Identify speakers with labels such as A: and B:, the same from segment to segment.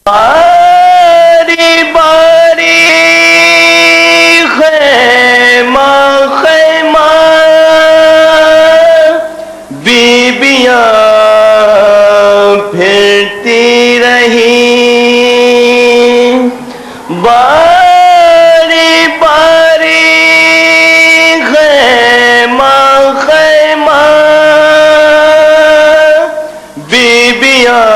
A: باری باری خیمہ خیمہ بیبیاں پھرتی رہی، باری باری خیمہ خیمہ بیبیاں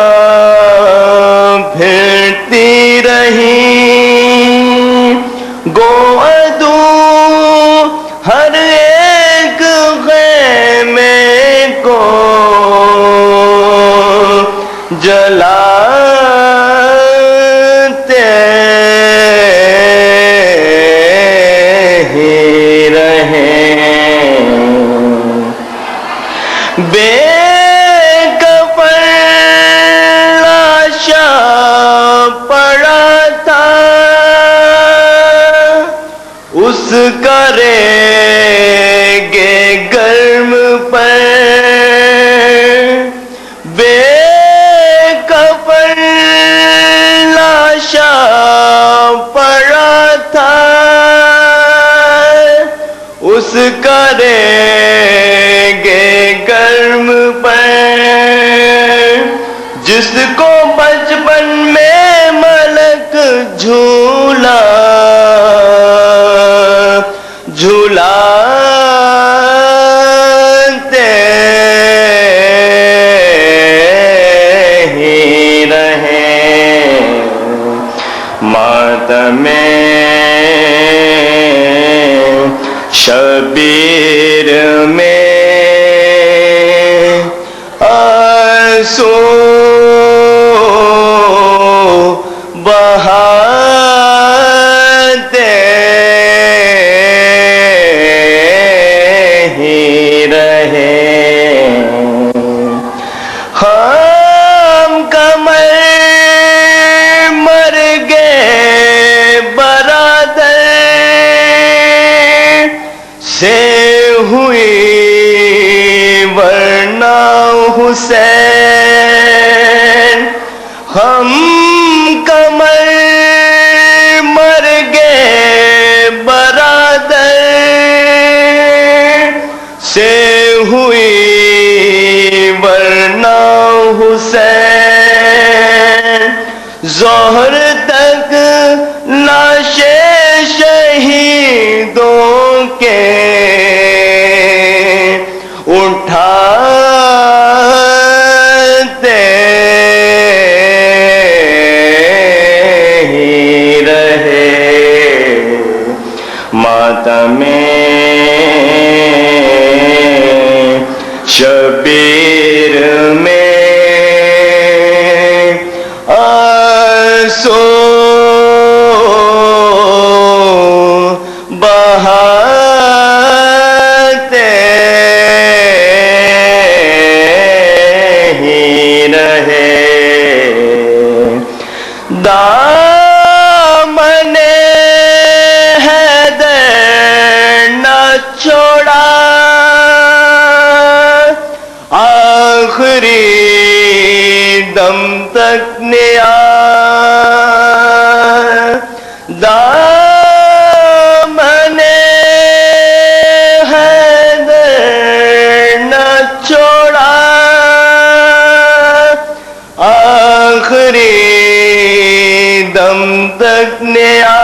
A: پھرتی رہی، گو عدو ہر ایک خیمے کو جلاتے ہی رہے، بے اس کا ریگے گرم پر بے کفن لاشا پڑا تھا، اس کا ریگے گرم پر جس کو بچپن میں ملک جھولاتے ہی رہے، ماتم شبیر میں آنسو بہاتے ہی رہے، ہم کمر مر گئے برادر سے ہوئی ورنہ حسین، ہم کمر مر گئے برادر سے ہوئی ورنہ حسین، ظہر تک لاشیں شہیدوں کے اٹھاتے ہی رہے، ماتم شبیر میں آنسو بہاتے ہی رہے، دامن حیدر نہ چھوڑا، آخری دم تک نیا، دامن حیدر نہ چھوڑا، آخری دم تک نیا،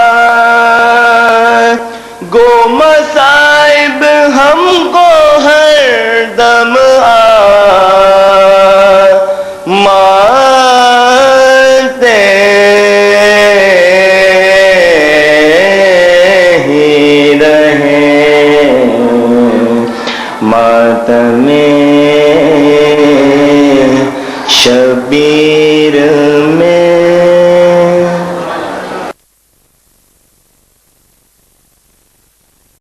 A: گو مصائب ہم کو ہر دم مارتے ہی رہے، ماتم شبیر